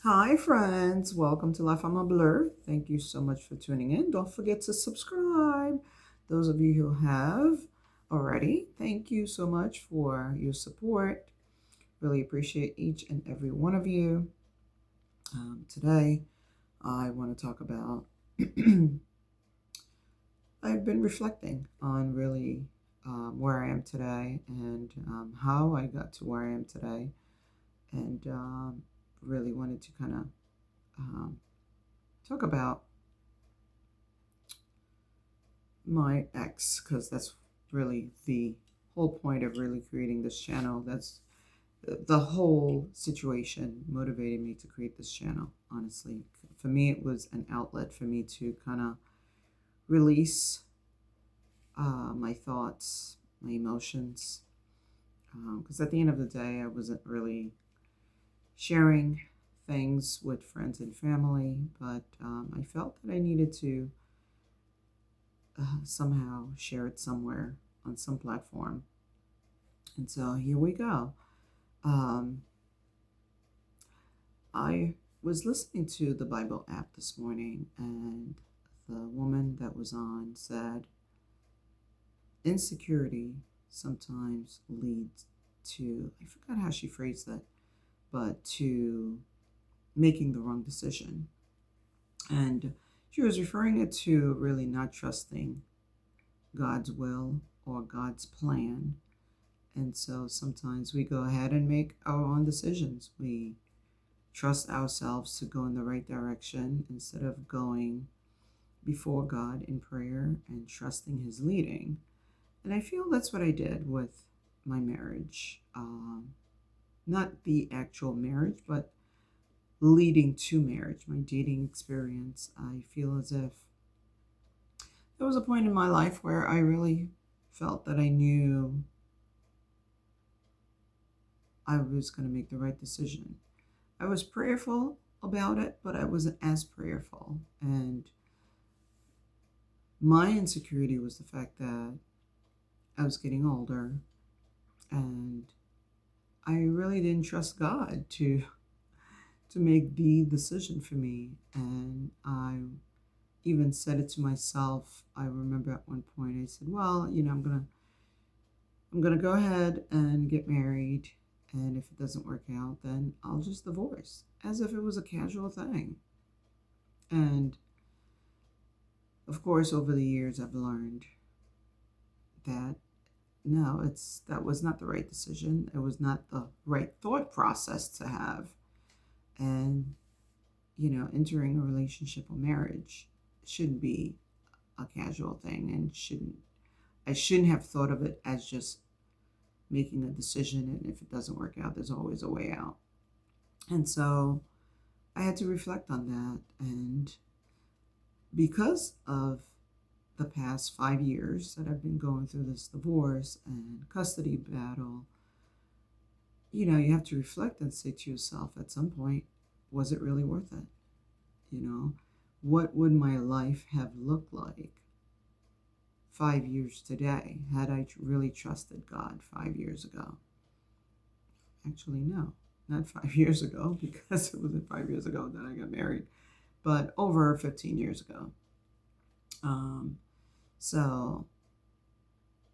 Hi, friends. Welcome to Life on a Blur. Thank you so much for tuning in. Don't forget to subscribe. Those of you who have already, thank you so much for your support. Really appreciate each and every one of you. Today, I want to talk about I've been reflecting on really where I am today and how I got to where I am today, and really wanted to kind of um, talk about my ex, because that's really the whole point of really creating this channel. That's the whole situation motivated me to create this channel, honestly. For me, it was an outlet for me to kind of release my thoughts, my emotions, because at the end of the day, I wasn't really sharing things with friends and family, but I felt that I needed to somehow share it somewhere on some platform. And so here we go. Um, I was listening to the Bible app this morning, and the woman that was on said insecurity sometimes leads to, I forgot how she phrased that, but to making the wrong decision. And she was referring it to really not trusting God's will or God's plan. And so sometimes we go ahead and make our own decisions. We trust ourselves to go in the right direction instead of going before God in prayer and trusting His leading. And I feel that's what I did with my marriage. Not the actual marriage, but leading to marriage, my dating experience. I feel as if there was a point in my life where I really felt that I knew I was going to make the right decision. I was prayerful about it, but I wasn't as prayerful. And my insecurity was the fact that I was getting older and I really didn't trust God to make the decision for me. And I even said it to myself. I remember at one point I said, well, I'm gonna go ahead and get married, and if it doesn't work out, then I'll just divorce, as if it was a casual thing. And of course, over the years, I've learned that no, that was not the right decision. It was not the right thought process to have. And entering a relationship or marriage shouldn't be a casual thing, and I shouldn't have thought of it as just making a decision, and if it doesn't work out, there's always a way out. And so I had to reflect on that. And because of the past 5 years that I've been going through this divorce and custody battle, you have to reflect and say to yourself at some point, was it really worth it? You know, what would my life have looked like 5 years today had I really trusted God 5 years ago? Actually, no, not 5 years ago, because it wasn't 5 years ago that I got married, but over 15 years ago. Um, so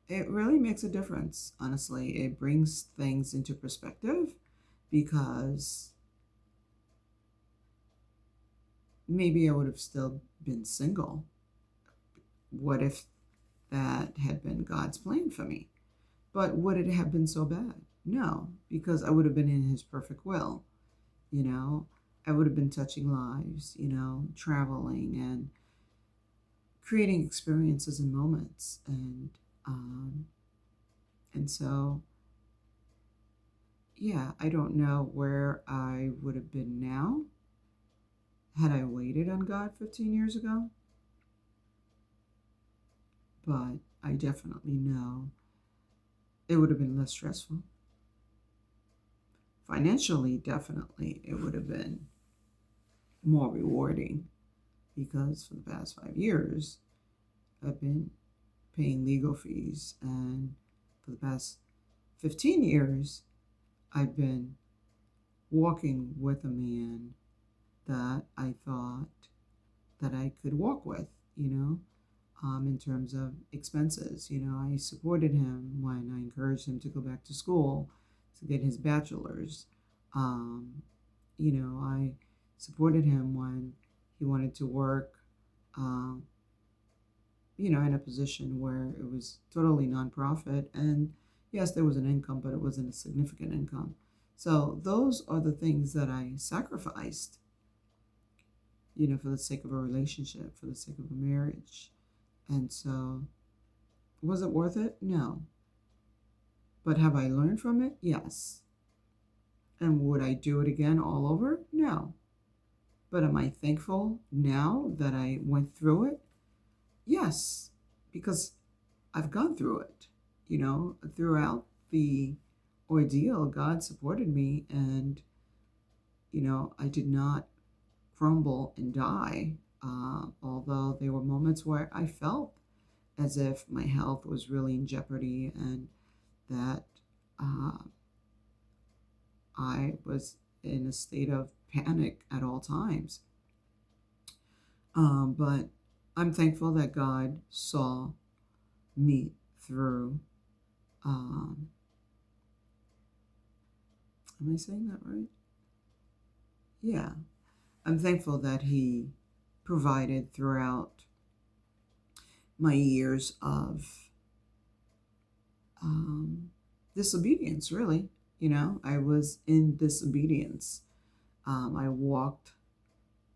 it really makes a difference, honestly. It brings things into perspective, because maybe I would have still been single. What if that had been God's plan for me? But would it have been so bad? No, because I would have been in His perfect will. You know, I would have been touching lives, traveling and creating experiences and moments. And so, yeah, I don't know where I would have been now had I waited on God 15 years ago, but I definitely know it would have been less stressful. Financially, definitely, it would have been more rewarding, because for the past 5 years, I've been paying legal fees, and for the past 15 years, I've been walking with a man that I thought that I could walk with, you know, in terms of expenses. You know, I supported him when I encouraged him to go back to school to get his bachelor's. Um, I supported him when he wanted to work, um, in a position where it was totally nonprofit. And yes, there was an income, but it wasn't a significant income. So those are the things that I sacrificed, for the sake of a relationship, for the sake of a marriage. And so, was it worth it? No. But have I learned from it? Yes. And would I do it again all over? No. But am I thankful now that I went through it? Yes. Because I've gone through it. Throughout the ordeal, God supported me, and, I did not crumble and die. Although there were moments where I felt as if my health was really in jeopardy and that uh, I was in a state of panic at all times. But I'm thankful that God saw me through. Um, am I saying that right? Yeah. I'm thankful that He provided throughout my years of disobedience, really. I was in disobedience. I walked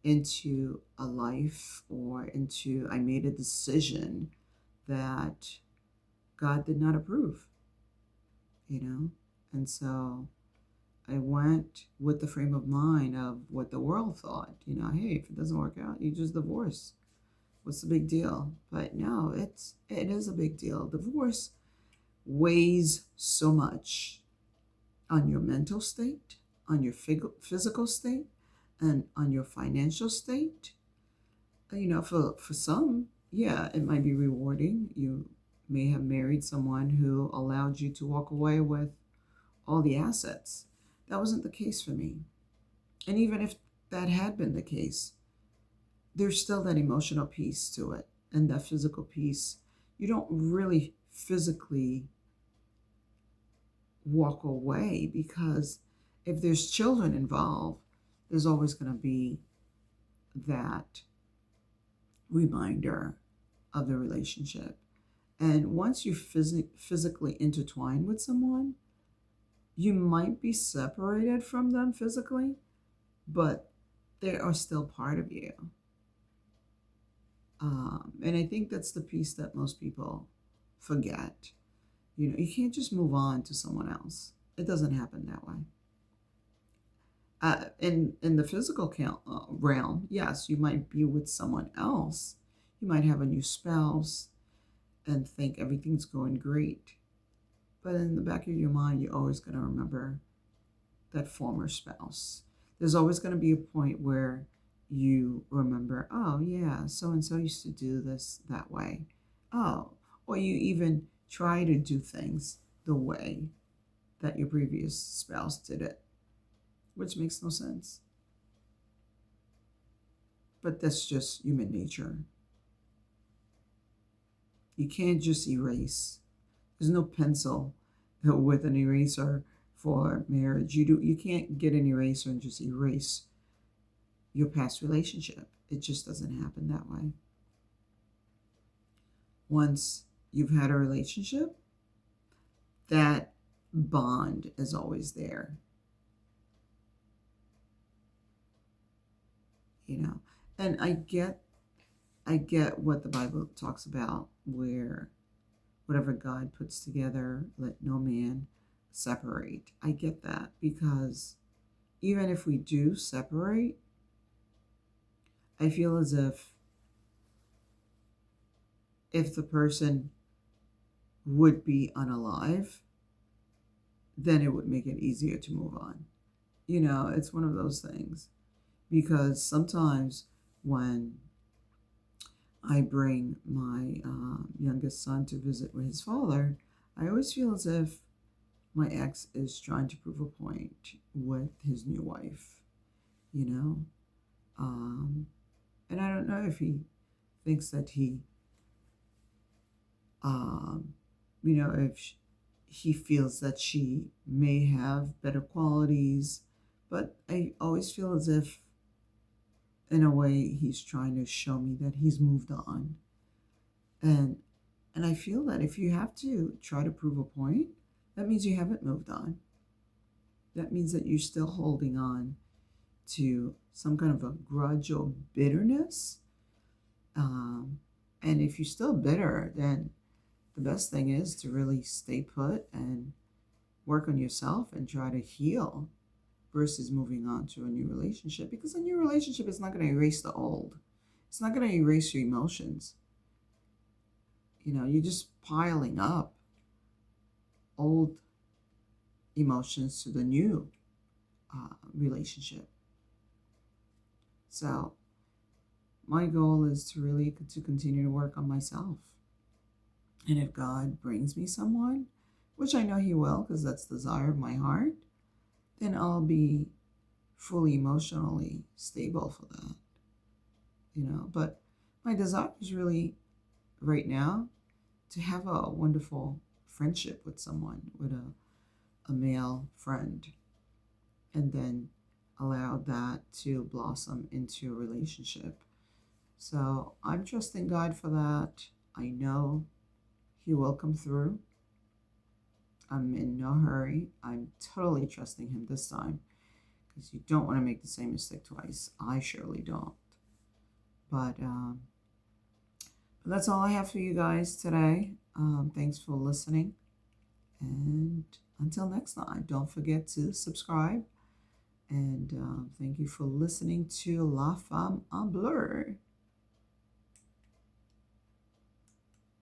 into a life I made a decision that God did not approve, And so I went with the frame of mind of what the world thought, hey, if it doesn't work out, you just divorce. What's the big deal? But no, it is a big deal. Divorce weighs so much on your mental state, on your physical state, and on your financial state. For some, yeah, it might be rewarding. You may have married someone who allowed you to walk away with all the assets. That wasn't the case for me. And even if that had been the case, there's still that emotional piece to it and that physical piece. You don't really physically walk away because if there's children involved, there's always going to be that reminder of the relationship. And once you physically intertwine with someone, you might be separated from them physically, but they are still part of you. And I think that's the piece that most people forget. You can't just move on to someone else. It doesn't happen that way. In the physical realm, yes, you might be with someone else. You might have a new spouse and think everything's going great. But in the back of your mind, you're always going to remember that former spouse. There's always going to be a point where you remember, oh, yeah, so and so used to do this that way. Oh, or you even try to do things the way that your previous spouse did it, which makes no sense. But that's just human nature. You can't just erase. There's no pencil with an eraser for marriage. You can't get an eraser and just erase your past relationship. It just doesn't happen that way. Once you've had a relationship, that bond is always there. And I get what the Bible talks about, where whatever God puts together, let no man separate. I get that, because even if we do separate, I feel as if the person would be unalive, then it would make it easier to move on. It's one of those things, because sometimes when I bring my youngest son to visit with his father, I always feel as if my ex is trying to prove a point with his new wife, Um, and I don't know if he thinks that um, if he feels that she may have better qualities, but I always feel as if, in a way, he's trying to show me that he's moved on. And I feel that if you have to try to prove a point, that means you haven't moved on. That means that you're still holding on to some kind of a grudge or bitterness. Um, and if you're still bitter, then the best thing is to really stay put and work on yourself and try to heal versus moving on to a new relationship, because a new relationship is not going to erase the old. It's not going to erase your emotions. You're just piling up old emotions to the new relationship. So my goal is to really to continue to work on myself. And if God brings me someone, which I know he will because that's the desire of my heart, then I'll be fully emotionally stable for that. But my desire is really right now to have a wonderful friendship with someone, with a male friend, and then allow that to blossom into a relationship. So I'm trusting God for that. I know he will come through. I'm in no hurry. I'm totally trusting him this time because you don't want to make the same mistake twice. I surely don't. But that's all I have for you guys today. Thanks for listening. And until next time, don't forget to subscribe. And thank you for listening to La Femme en Bleu.